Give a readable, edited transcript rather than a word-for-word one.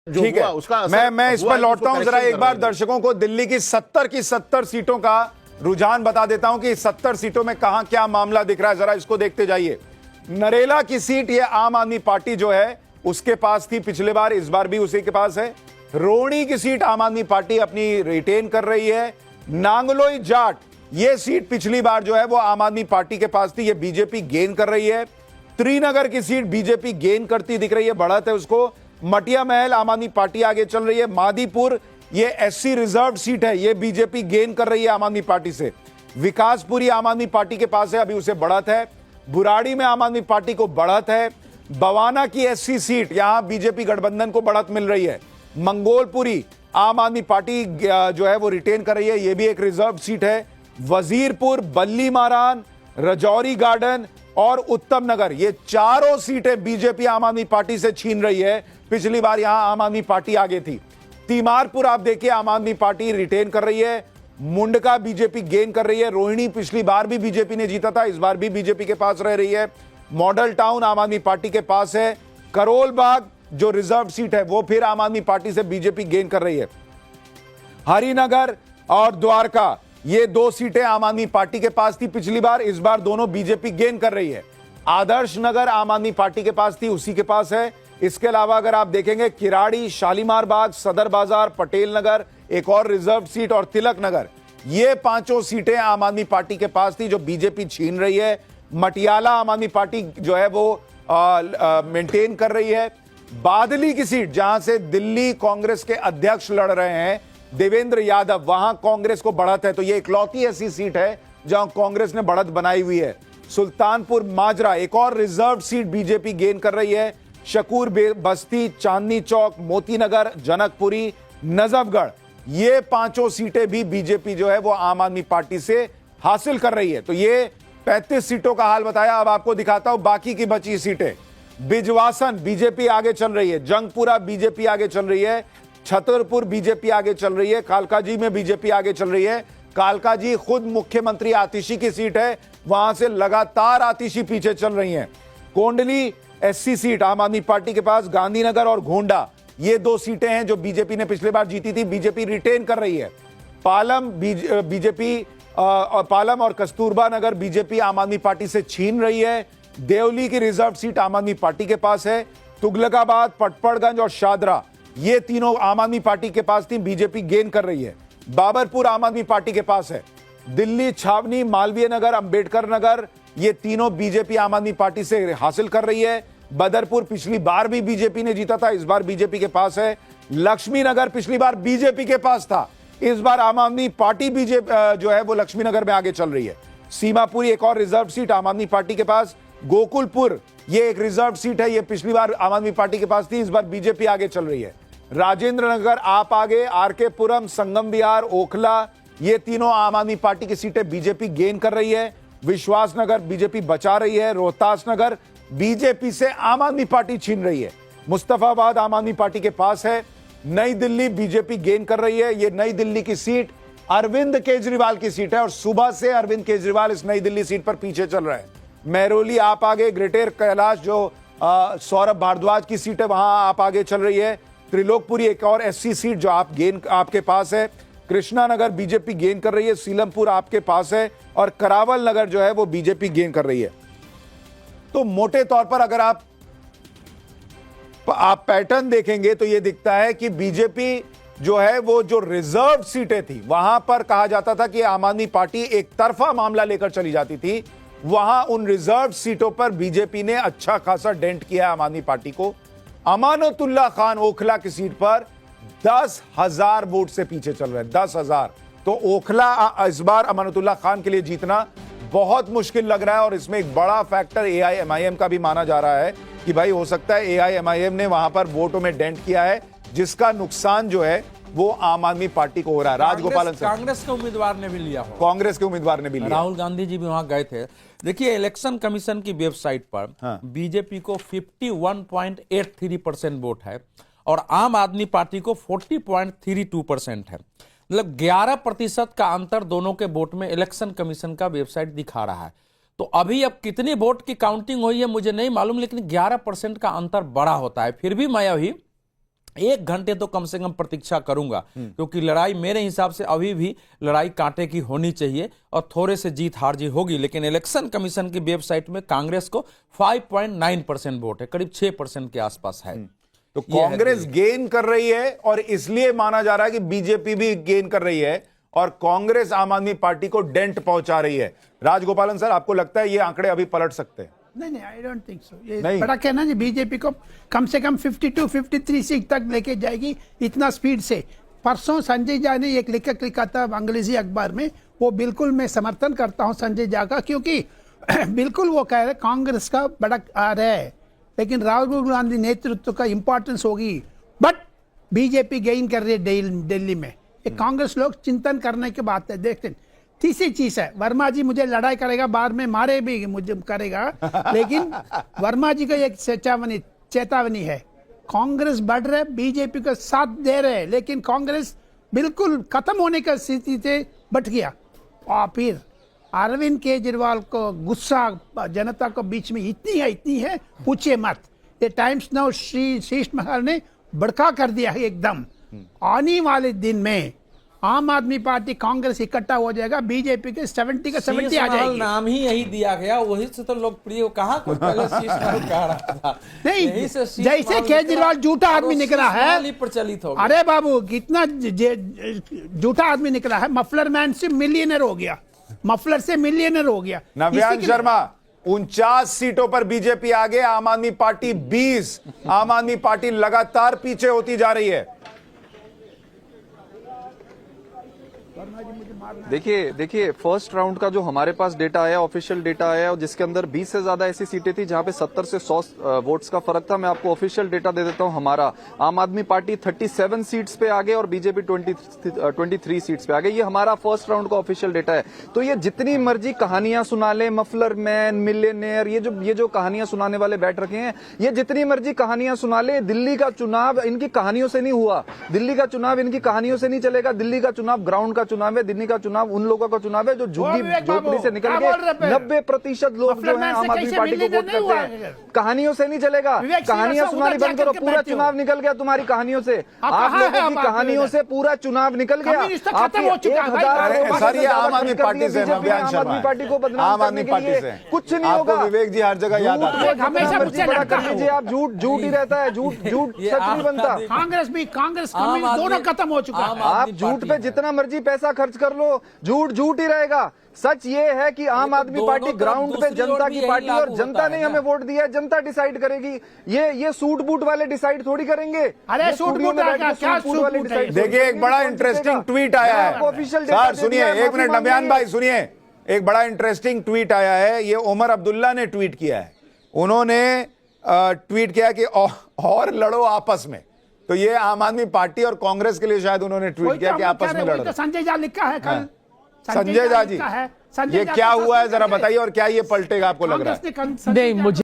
जो ठीक हुआ है, उसका असर मैं इस हुआ पर है, लौटता हूं। जिसको जरा correction एक बार करवाएंगे। दर्शकों को दिल्ली की 70 सीटों का रुझान बता देता हूं कि 70 सीटों में कहां क्या मामला दिख रहा है, जरा इसको देखते जाइए। नरेला की सीट ये आम आदमी पार्टी जो है उसके पास थी पिछले बार, इस बार भी उसी के पास है। रोहनी की सीट आम आदमी पार्टी अपनी रिटेन कर रही है। नांगलोई जाट ये सीट पिछली बार जो है वो आम आदमी पार्टी के पास थी, ये बीजेपी गेन कर रही है। त्रिनगर की सीट बीजेपी गेन करती दिख रही है, बढ़त है उसको। मटिया महल आम आदमी पार्टी आगे चल रही है। मादीपुर ये एससी रिजर्व सीट है, ये बीजेपी गेन कर रही है आम आदमी पार्टी से। विकासपुरी आम आदमी पार्टी के पास है, अभी उसे बढ़त है। बुराड़ी में आम आदमी पार्टी को बढ़त है। बवाना की एससी सीट यहां बीजेपी गठबंधन को बढ़त मिल रही है। मंगोलपुरी आम आदमी पार्टी जो है वो रिटेन कर रही है, ये भी एक रिजर्व सीट है। वजीरपुर, बल्ली मारान, रजौरी गार्डन और उत्तम नगर ये चारों सीटें बीजेपी आम आदमी पार्टी से छीन रही है। पिछली बार यहां आम आदमी पार्टी आगे थी। तीमारपुर आप देखिए आम आदमी पार्टी रिटेन कर रही है। मुंडका बीजेपी गेन कर रही है। रोहिणी पिछली बार भी बीजेपी ने जीता था, इस बार भी बीजेपी के पास रह रही है। मॉडल टाउन आम आदमी पार्टी के पास है। करोल बाग जो रिजर्व सीट है वो फिर आम आदमी पार्टी से बीजेपी गेन कर रही है। हरिनगर और द्वारका ये दो सीटें आम आदमी पार्टी के पास थी पिछली बार, इस बार दोनों बीजेपी गेन कर रही है। आदर्श नगर आम आदमी पार्टी के पास थी, उसी के पास है। इसके अलावा अगर आप देखेंगे किराड़ी, शालीमार बाग, सदर बाजार, पटेल नगर एक और रिजर्व सीट और तिलक नगर ये पांचों सीटें आम आदमी पार्टी के पास थी जो बीजेपी छीन रही है। मटियाला आम आदमी पार्टी जो है वो मेंटेन कर रही है। बादली की सीट जहां से दिल्ली कांग्रेस के अध्यक्ष लड़ रहे हैं देवेंद्र यादव, वहां कांग्रेस को बढ़त है, तो ये इकलौती ऐसी सीट है जहां कांग्रेस ने बढ़त बनाई हुई है। सुल्तानपुर माजरा एक और रिजर्व सीट बीजेपी गेन कर रही है। शकूर बस्ती, चांदनी चौक, मोतीनगर, जनकपुरी, नजफगढ़ ये पांचों सीटें भी बीजेपी जो है वो आम आदमी पार्टी से हासिल कर रही है। तो ये 35 सीटों का हाल बताया। अब आपको दिखाता हूं बाकी की बची सीटें। बिजवासन बीजेपी आगे चल रही है। जंगपुरा बीजेपी आगे चल रही है। छतरपुर बीजेपी आगे चल रही है। कालकाजी में बीजेपी आगे चल रही है। कालकाजी खुद मुख्यमंत्री आतिशी की सीट है, वहां से लगातार आतिशी पीछे चल रही हैं। कोंडली एससी सीट आम आदमी पार्टी के पास। गांधीनगर और घोंडा ये दो सीटें हैं जो बीजेपी ने पिछले बार जीती थी, बीजेपी रिटेन कर रही है। पालम बीजेपी पालम और कस्तूरबा नगर बीजेपी आम आदमी पार्टी से छीन रही है। देवली की रिजर्व सीट आम आदमी पार्टी के पास है। तुगलकाबाद, पटपड़गंज और शादरा ये तीनों आम आदमी पार्टी के पास थी, बीजेपी गेन कर रही है। बाबरपुर आम आदमी पार्टी के पास है। दिल्ली छावनी, मालवीय नगर, अंबेडकर नगर ये तीनों बीजेपी आम आदमी पार्टी से हासिल कर रही है। बदरपुर पिछली बार भी बीजेपी ने जीता था, इस बार बीजेपी के पास है। लक्ष्मी नगर पिछली बार बीजेपी के पास था, इस बार आम आदमी पार्टी बीजेपी जो है वो लक्ष्मी नगर में आगे चल रही है। सीमापुरी एक और रिजर्व सीट आम आदमी पार्टी के पास। गोकुलपुर ये एक रिजर्व सीट है, ये पिछली बार आम आदमी पार्टी के पास थी, इस बार बीजेपी आगे चल रही है। राजेंद्र नगर आप आगे, आरके पुरम, संगम विहार, ओखला ये तीनों आम आदमी पार्टी की सीटें बीजेपी गेन कर रही है। विश्वास नगर बीजेपी बचा रही है। रोहतास नगर बीजेपी से आम आदमी पार्टी छीन रही है। मुस्तफाबाद आम आदमी पार्टी के पास है। नई दिल्ली बीजेपी गेन कर रही है। ये नई दिल्ली की सीट अरविंद केजरीवाल की सीट है और सुबह से अरविंद केजरीवाल इस नई दिल्ली सीट पर पीछे चल रहे हैं। महरौली आप आगे, ग्रेटर कैलाश जो सौरभ भारद्वाज की सीट है वहां आप आगे चल रही है। त्रिलोकपुरी एक और एससी सीट जो आपके पास है। कृष्णा नगर बीजेपी गेन कर रही है। सीलमपुर आपके पास है और करावल नगर जो है वो बीजेपी गेन कर रही है। तो मोटे तौर पर अगर आप पैटर्न देखेंगे तो यह दिखता है कि बीजेपी जो है वो जो रिजर्व सीटें थी वहां पर कहा जाता था कि आम आदमी पार्टी एक तरफा मामला लेकर चली जाती थी, वहां उन रिजर्व सीटों पर बीजेपी ने अच्छा खासा डेंट किया आम आदमी पार्टी को। अमानतुल्लाह खान ओखला की सीट पर 10,000 वोट से पीछे चल रहे हैं, 10,000। तो ओखला इस बार अमानतुल्लाह खान के लिए जीतना बहुत मुश्किल लग रहा है और इसमें एक बड़ा फैक्टर एआईएमआईएम का भी माना जा रहा है कि भाई हो सकता है एआईएमआईएम ने वहां पर वोटों में डेंट किया है, जिसका नुकसान जो है वो आम आदमी पार्टी को हो रहा है। राजगोपालन कांग्रेस के उम्मीदवार ने भी लिया हो, कांग्रेस के उम्मीदवार ने भी लिया। राहुल गांधी जी भी वहां गए थे। देखिए इलेक्शन कमीशन की वेबसाइट पर बीजेपी को 51.83% वोट है और आम आदमी पार्टी को 40.32% है। मतलब 11% का अंतर दोनों के वोट में इलेक्शन कमीशन का वेबसाइट दिखा रहा है। तो अभी अब कितनी वोट की काउंटिंग हुई है मुझे नहीं मालूम, लेकिन 11% का अंतर बड़ा होता है। फिर भी मैं अभी 1 घंटे तो कम से कम प्रतीक्षा करूंगा, क्योंकि लड़ाई मेरे हिसाब से अभी भी लड़ाई कांटे की होनी चाहिए और थोड़े से जीत हार जी होगी। लेकिन इलेक्शन कमीशन की वेबसाइट में कांग्रेस को 5.9% वोट है, करीब 6% के आसपास है। तो कांग्रेस गेन कर रही है और इसलिए माना जा रहा है कि बीजेपी भी गेन कर रही है और कांग्रेस आम आदमी पार्टी को डेंट पहुंचा रही है। राजगोपालन सर, आपको लगता है ये आंकड़े अभी पलट सकते हैं? नहीं, आई डोंट थिंक सो। ये नहीं। बड़ा कहना जी, बीजेपी को कम से कम 52-53 सीट तक लेके जाएगी इतना स्पीड से। परसों संजय झा ने एक लिखा था अंग्रेजी अखबार में, वो बिल्कुल मैं समर्थन करता हूं संजय झा का, क्योंकि बिल्कुल वो कह रहे कांग्रेस का बड़ा आ रहा है, लेकिन राहुल गांधी नेतृत्व का इंपॉर्टेंस होगी। बट बीजेपी गेन कर रही है दिल्ली में, ये कांग्रेस लोग चिंतन करने की बात है। देखते हैं। तीसरी चीज है, वर्मा जी मुझे लड़ाई करेगा, बाद में मारे भी मुझे करेगा, लेकिन वर्मा जी का एक चेतावनी है, कांग्रेस बढ़ रहे, बीजेपी का साथ दे रहे, लेकिन कांग्रेस बिल्कुल खत्म होने का स्थिति से बच गया। और फिर अरविंद केजरीवाल को गुस्सा जनता को बीच में इतनी है पूछिए मत। ये टाइम्स नाउ शीश महल ने भड़का कर दिया है एकदम। आने वाले दिन में आम आदमी पार्टी कांग्रेस इकट्ठा हो जाएगा, बीजेपी के 70 का 70 आ जाएगी। नाम ही यही दिया गया, वही से तो लोकप्रिय। कहाँ कुछ पहले शीश महल कह रहा था, नहीं, जैसे केजरीवाल झूठा आदमी निकला है, प्रचलित हो। अरे बाबू कितना झूठा आदमी निकला है, मफलर मैन से मिलियनर हो गया, मफलर से मिलियनर हो गया। नव्यान शर्मा, 49 सीटों पर बीजेपी आगे, आम आदमी पार्टी 20। आम आदमी पार्टी लगातार पीछे होती जा रही है। देखिए फर्स्ट राउंड का जो हमारे पास डेटा आया, ऑफिशियल डेटा आया, और जिसके अंदर 20 से ज्यादा ऐसी सीटें थी जहां पे 70 से 100 वोट्स का फर्क था। मैं आपको ऑफिशियल डेटा दे देता हूं हमारा। आम आदमी पार्टी 37 सीट्स पे आगे और बीजेपी 23 सीट्स पे आगे। ये हमारा फर्स्ट राउंड का ऑफिशियल डेटा है। तो ये जितनी मर्जी कहानियां सुना ले, मफलर मैन, मिलियनेयर, ये जो कहानियां सुनाने वाले बैठ रखे हैं, ये जितनी मर्जी कहानियां सुना ले, दिल्ली का चुनाव इनकी कहानियों से नहीं हुआ। दिल्ली का चुनाव इनकी कहानियों से नहीं चलेगा। दिल्ली का चुनाव ग्राउंड का चुनाव है। दिल्ली का चुनाव उन लोगों का चुनाव है जो झोपड़ी से निकल के 90% लोग जो हैं आम आदमी पार्टी को वोट करते हैं। कहानियों से नहीं चलेगा। कहानियां सुनानी बंद करो। पूरा चुनाव निकल गया तुम्हारी कहानियों से। आप लोगों की कहानियों से पूरा चुनाव निकल गया। सर, ये आम आदमी पार्टी से, नव्यान शर्मा, आम आदमी पार्टी को बदनाम आम आदमी पार्टी से कुछ नहीं होगा। विवेक जी हर जगह याद आते हैं। हमेशा मुझसे लड़ता है लीजिए, आप झूठ ही रहता है। झूठ सच नहीं बनता। कांग्रेस दोनों खत्म हो चुका है। आप झूठ पे जितना मर्जी पैसा खर्च कर लो, झूठ ही रहेगा। सच ये है कि आम आदमी पार्टी ग्राउंड पे जनता की पार्टी, और जनता ने हमें वोट दिया है, जनता डिसाइड करेगी। ये सूट बूट वाले डिसाइड थोड़ी करेंगे। अरे सूट बूट वाले डिसाइड। देखिए, एक बड़ा इंटरेस्टिंग ट्वीट आया है। सर सुनिए, एक मिनट नव्यान भाई सुनिए, एक बड़ा इंटरेस्टिंग ट्वीट आया है। ये उमर अब्दुल्ला ने ट्वीट किया है। उन्होंने ट्वीट किया कि और लड़ो आपस में। तो ये आम आदमी पार्टी और कांग्रेस के लिए शायद उन्होंने ट्वीट किया कि आपस में लड़ो। संजय झा लिखा है कल। संजय झा जी, ये क्या हुआ है जरा बताइए, और क्या ये पलटेगा आपको लग रहा है? नहीं, मुझे